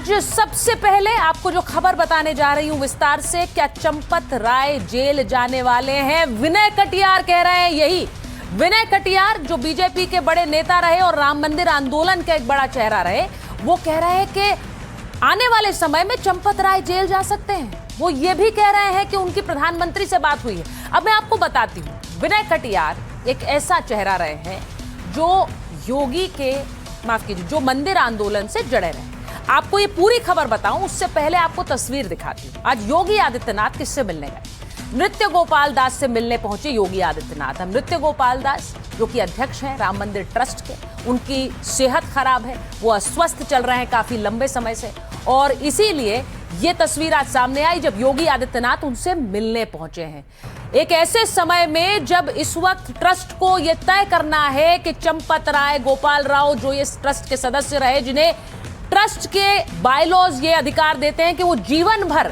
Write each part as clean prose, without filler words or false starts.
आज सबसे पहले आपको जो खबर बताने जा रही हूं विस्तार से, क्या चंपत राय जेल जाने वाले हैं? विनय कटियार कह रहे हैं यही। विनय कटियार जो बीजेपी के बड़े नेता रहे और राम मंदिर आंदोलन का एक बड़ा चेहरा रहे, वो कह रहे हैं कि आने वाले समय में चंपत राय जेल जा सकते हैं। वो ये भी कह रहे हैं कि उनकी प्रधानमंत्री से बात हुई है। अब मैं आपको बताती हूँ, विनय कटियार एक ऐसा चेहरा रहे हैं जो योगी के, माफ कीजिए, जो मंदिर आंदोलन से जड़े रहे। आपको ये पूरी खबर बताऊं उससे पहले आपको तस्वीर दिखाती हूं। आज योगी आदित्यनाथ किससे मिलने गए? नृत्य गोपाल दास से मिलने पहुंचे योगी आदित्यनाथ। हम नृत्य गोपाल दास जो कि अध्यक्ष हैं राम मंदिर ट्रस्ट के, उनकी सेहत खराब है, वो अस्वस्थ चल रहे हैं काफी लंबे समय से, और इसीलिए ये तस्वीर आज सामने आई जब योगी आदित्यनाथ उनसे मिलने पहुंचे हैं। एक ऐसे समय में जब इस वक्त ट्रस्ट को यह तय करना है कि चंपत राय, गोपाल राव जो ये ट्रस्ट के सदस्य रहे, जिन्हें ट्रस्ट के बायलॉज ये अधिकार देते हैं कि वो जीवन भर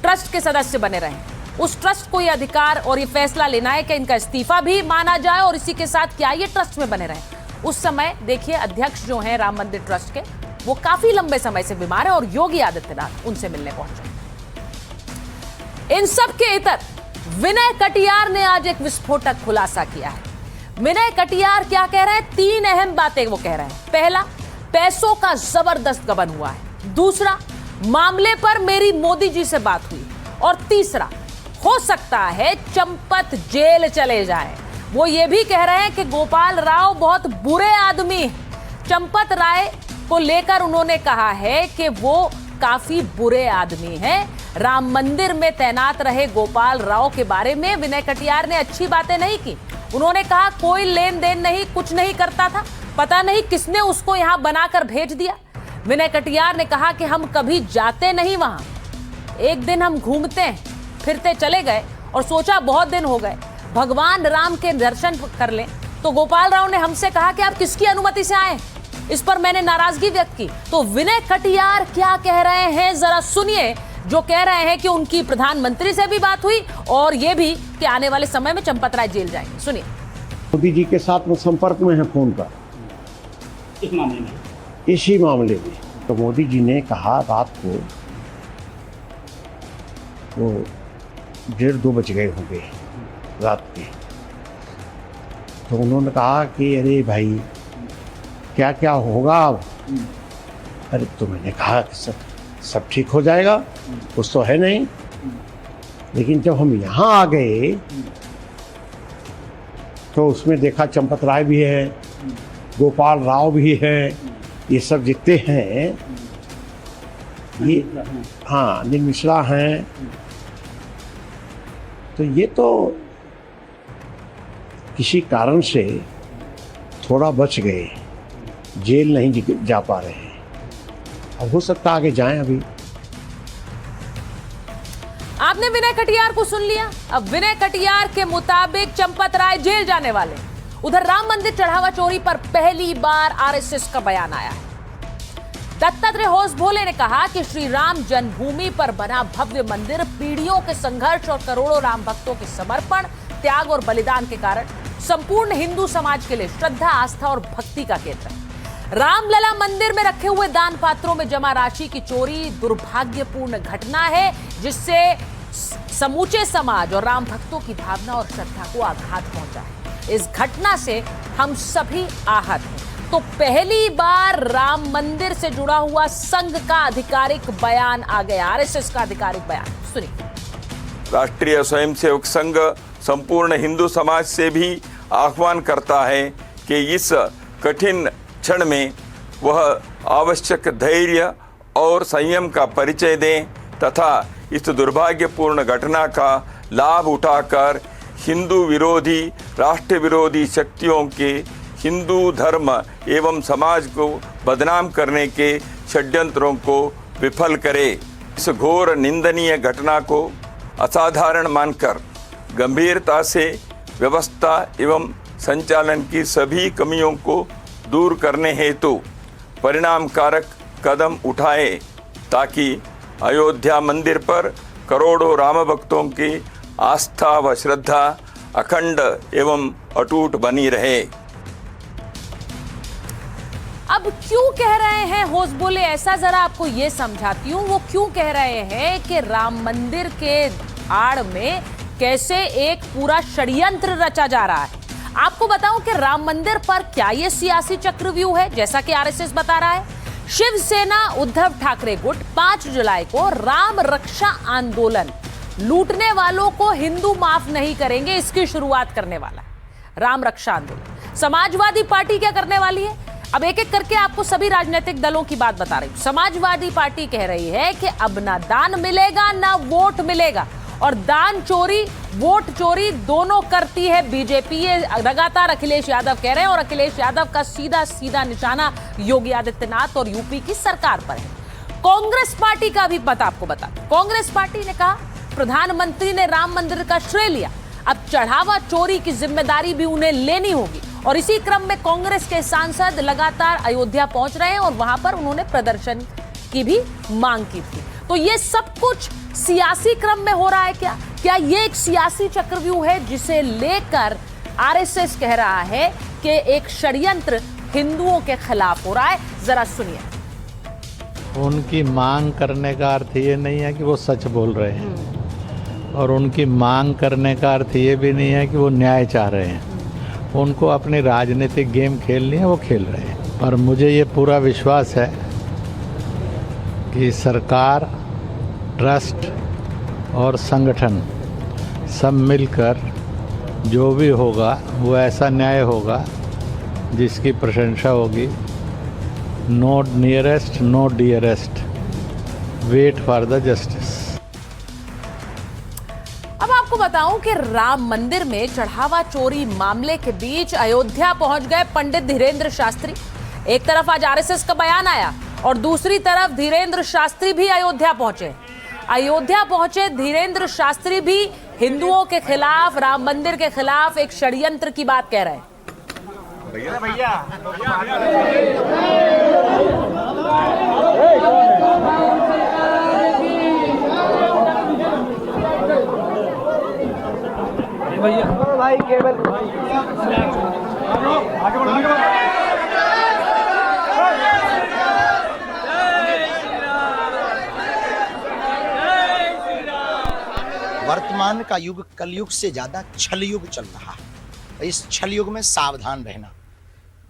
ट्रस्ट के सदस्य बने रहें, उस ट्रस्ट को ये अधिकार और ये फैसला लेना है कि इनका इस्तीफा भी माना जाए और इसी के साथ क्या ये ट्रस्ट में बने रहें। उस समय देखिए अध्यक्ष जो हैं राम मंदिर ट्रस्ट के, वो काफी लंबे समय से बीमार है और योगी आदित्यनाथ उनसे मिलने पहुंचे। इन सब के इतर विनय कटियार ने आज एक विस्फोटक खुलासा किया है। विनय कटियार क्या कह रहे हैं? 3 अहम बातें वो कह रहे हैं। पहला, पैसों का जबरदस्त गबन हुआ है। दूसरा, मामले पर मेरी मोदी जी से बात हुई। और तीसरा, हो सकता है चंपत जेल चले जाएं। वो ये भी कह रहे हैं कि गोपाल राव बहुत बुरे आदमी हैं। चंपत राय को लेकर उन्होंने कहा है कि वो काफी बुरे आदमी हैं। राम मंदिर में तैनात रहे गोपाल राव के बारे में विनय कटियार ने अच्छी बातें नहीं की। उन्होंने कहा कोई लेन देन नहीं, कुछ नहीं करता था, पता नहीं किसने उसको यहां बनाकर भेज दिया। विनय कटियार ने कहा कि हम कभी जाते नहीं वहां, एक दिन हम घूमते फिरते चले गए और सोचा बहुत दिन हो गए, भगवान राम के दर्शन कर लें। तो गोपाल राव ने हमसे कहा कि आप किसकी अनुमति से आए, इस पर मैंने नाराजगी व्यक्त की। तो विनय कटियार क्या कह रहे हैं जरा सुनिए, जो कह रहे हैं कि उनकी प्रधानमंत्री से भी बात हुई और ये भी कि आने वाले समय में चंपत राय जेल जाएंगे। सुनिए। मोदी जी के साथ वो संपर्क में है फोन पर, इस मामले में, इसी मामले में। तो मोदी जी ने कहा रात को वो 1:30-2 बज गए होंगे रात के, तो उन्होंने कहा कि अरे भाई क्या क्या होगा अब? अरे तो मैंने कहा कि सब ठीक हो जाएगा, कुछ तो है नहीं। लेकिन जब हम यहाँ आ गए तो उसमें देखा चंपत राय भी है, गोपाल राव भी है, ये सब जितने हैं, ये हाँ अनिल मिश्रा हैं, तो ये तो किसी कारण से थोड़ा बच गए, जेल नहीं जा पा रहे हैं। अब हो सकता आगे जाएं। अभी आपने विनय कटियार को सुन लिया। अब विनय कटियार के मुताबिक चंपत राय जेल जाने वाले। उधर राम मंदिर चढ़ावा चोरी पर पहली बार आरएसएस का बयान आया है। दत्तात्रेय होस भोले ने कहा कि श्री राम जन्मभूमि पर बना भव्य मंदिर पीढ़ियों के संघर्ष और करोड़ों राम भक्तों के समर्पण, त्याग और बलिदान के कारण संपूर्ण हिंदू समाज के लिए श्रद्धा, आस्था और भक्ति का केंद्र है। रामलला मंदिर में रखे हुए दान पात्रों में जमा राशि की चोरी दुर्भाग्यपूर्ण घटना है, जिससे समूचे समाज और राम भक्तों की भावना और श्रद्धा को आघात पहुंचा है। इस घटना से हम सभी आहत हैं। तो पहली बार राम मंदिर से जुड़ा हुआ संघ का आधिकारिक बयान आ गया, आरएसएस का आधिकारिक बयान सुनिए। राष्ट्रीय स्वयंसेवक संघ संपूर्ण हिंदू समाज से भी आह्वान करता है कि इस कठिन क्षण में वह आवश्यक धैर्य और संयम का परिचय दें तथा इस दुर्भाग्यपूर्ण घटना का लाभ उठाकर हिंदू विरोधी, राष्ट्र विरोधी शक्तियों के हिंदू धर्म एवं समाज को बदनाम करने के षड्यंत्रों को विफल करे। इस घोर निंदनीय घटना को असाधारण मानकर गंभीरता से व्यवस्था एवं संचालन की सभी कमियों को दूर करने हेतु परिणामकारक कदम उठाए ताकि अयोध्या मंदिर पर करोड़ों राम भक्तों की आस्था व श्रद्धा अखंड एवं अटूट बनी रहे। अब अब क्यों कह रहे हैं होश बोले ऐसा, जरा आपको ये समझाती हूँ। वो क्यों कह रहे हैं कि राम मंदिर के आड़ में कैसे एक पूरा षड्यंत्र रचा जा रहा है। आपको बताऊं कि राम मंदिर पर क्या ये सियासी चक्रव्यूह है, जैसा कि आरएसएस बता रहा है। शिवसेना उद्धव ठाकरे गुट 5 जुलाई को राम रक्षा आंदोलन, लूटने वालों को हिंदू माफ नहीं करेंगे, इसकी शुरुआत करने वाला है। राम रक्षा आंदोलन समाजवादी पार्टी क्या करने वाली है, अब एक एक करके आपको सभी राजनीतिक दलों की बात बता रही हूं। समाजवादी पार्टी कह रही है कि अब ना दान मिलेगा ना वोट मिलेगा, और दान चोरी वोट चोरी दोनों करती है बीजेपी। ये लगातार अखिलेश यादव कह रहे हैं, और अखिलेश यादव का सीधा सीधा निशाना योगी आदित्यनाथ और यूपी की सरकार पर है। कांग्रेस पार्टी का भी पता आपको बता, कांग्रेस पार्टी ने कहा प्रधानमंत्री ने राम मंदिर का श्रेय लिया, अब चढ़ावा चोरी की जिम्मेदारी भी उन्हें लेनी होगी। और इसी क्रम में कांग्रेस के सांसद लगातार अयोध्या पहुंच रहे हैं और वहां पर उन्होंने प्रदर्शन की भी मांग की थी। तो ये सब कुछ सियासी क्रम में हो रहा है क्या? क्या ये एक सियासी चक्रव्यूह है जिसे लेकर आरएसएस कह रहा है कि एक षड्यंत्र हिंदुओं के खिलाफ हो रहा है? जरा सुनिए। उनकी मांग करने का अर्थ ये नहीं है कि वो सच बोल रहे हैं, और उनकी मांग करने का अर्थ ये भी नहीं है कि वो न्याय चाह रहे हैं। उनको अपनी राजनीतिक गेम खेलनी है, वो खेल रहे हैं। और मुझे ये पूरा विश्वास है कि सरकार, ट्रस्ट और संगठन सब मिलकर जो भी होगा वो ऐसा न्याय होगा जिसकी प्रशंसा होगी। No nearest, no dearest, wait for the justice. अब आपको बताऊं कि राम मंदिर में चढ़ावा चोरी मामले के बीच अयोध्या पहुंच गए पंडित धीरेन्द्र शास्त्री। एक तरफ आज आरएसएस का बयान आया और दूसरी तरफ धीरेन्द्र शास्त्री भी अयोध्या पहुंचे। अयोध्या पहुंचे धीरेन्द्र शास्त्री भी हिंदुओं के खिलाफ, राम मंदिर के खिलाफ एक षड्यंत्र की बात कह रहे हैं। भाई केवल वर्तमान का युग कलयुग से ज्यादा छल युग चल रहा है। इस छल युग में सावधान रहना।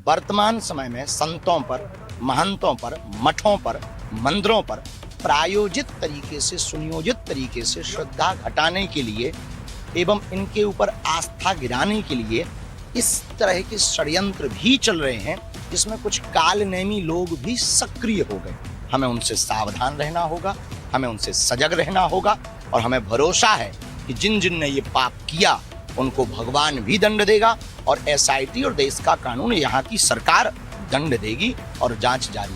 वर्तमान समय में संतों पर, महंतों पर, मठों पर, मंदिरों पर प्रायोजित तरीके से, सुनियोजित तरीके से श्रद्धा घटाने के लिए एवं इनके ऊपर आस्था गिराने के लिए इस तरह के षड्यंत्र भी चल रहे हैं, जिसमें कुछ कालनेमी लोग भी सक्रिय हो गए। हमें उनसे सावधान रहना होगा, हमें उनसे सजग रहना होगा, और हमें भरोसा है कि जिन जिन ने ये पाप किया उनको भगवान भी दंड देगा, और एसआईटी और देश का कानून, यहाँ की सरकार दंड देगी, और जांच जारी।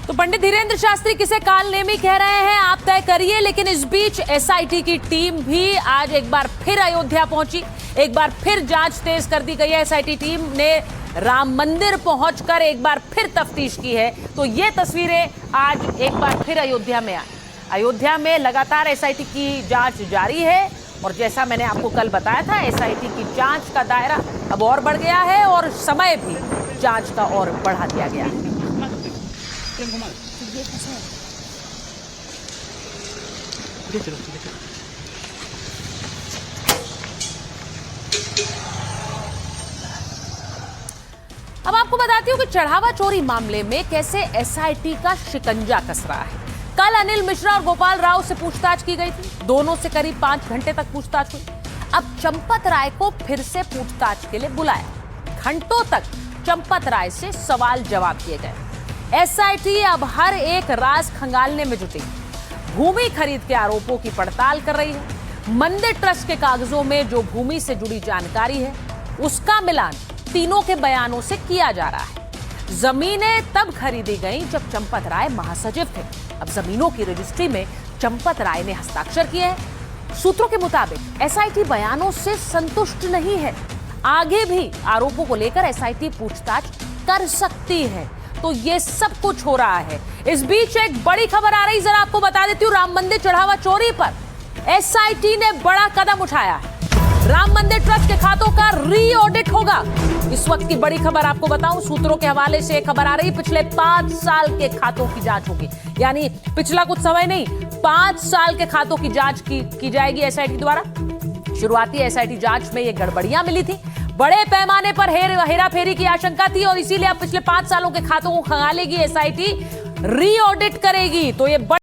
तो पंडित धीरेन्द्र शास्त्री किसे कालनेमी कह रहे हैं आप तय करिए, लेकिन इस बीच एसआईटी की टीम भी आज एक बार फिर अयोध्या पहुंची। एक बार फिर जांच तेज कर दी गई है। एसआईटी टीम ने राम मंदिर पहुंचकर एक बार फिर तफ्तीश की है। तो ये तस्वीरें आज एक बार फिर अयोध्या में आई। अयोध्या में लगातार एसआईटी की जांच जारी है, और जैसा मैंने आपको कल बताया था, एसआईटी की जांच का दायरा अब और बढ़ गया है और समय भी जांच का और बढ़ा दिया गया है। अब आपको बताती हूँ कि चढ़ावा चोरी मामले में कैसे एसआईटी का शिकंजा कस रहा है। कल अनिल मिश्रा और गोपाल राव से पूछताछ की गई थी। दोनों से करीब 5 घंटे तक पूछताछ हुई। अब चंपत राय को फिर से पूछताछ के लिए बुलाया। घंटों तक चंपत राय से सवाल जवाब किए गए। एसआईटी अब हर एक राज खंगालने में जुटी। भूमि खरीद के आरोपों की पड़ताल कर रही है। मंदिर ट्रस्ट के कागजों में जो भूमि से जुड़ी जानकारी है, उसका मिलान तीनों के बयानों से किया जा रहा है। जमीनें तब खरीदी गईं जब चंपत राय महासचिव थे। अब जमीनों की रजिस्ट्री में चंपत राय ने हस्ताक्षर किए हैं। सूत्रों के मुताबिक एसआईटी बयानों से संतुष्ट नहीं है। आगे भी आरोपों को लेकर एसआईटी पूछताछ कर सकती है। तो ये सब कुछ हो रहा है। इस बीच एक बड़ी खबर आ रही, जरा आपको बता देती हूँ। राम मंदिर चढ़ावा चोरी पर एसआईटी ने बड़ा कदम उठाया है। राम मंदिर ट्रस्ट के खातों का री ऑडिट होगा। इस वक्त की बड़ी खबर आपको बताऊं, सूत्रों के हवाले से खबर आ रही, पिछले 5 साल के खातों की जांच होगी। यानी पिछला कुछ समय नहीं, 5 साल के खातों की जांच की जाएगी एसआईटी द्वारा। शुरुआती एसआईटी जांच में ये गड़बड़ियां मिली थी, बड़े पैमाने पर हेराफेरी की आशंका थी और इसीलिए अब पिछले 5 सालों के खातों को खंगालेगी एसआईटी, री ऑडिट करेगी। तो ये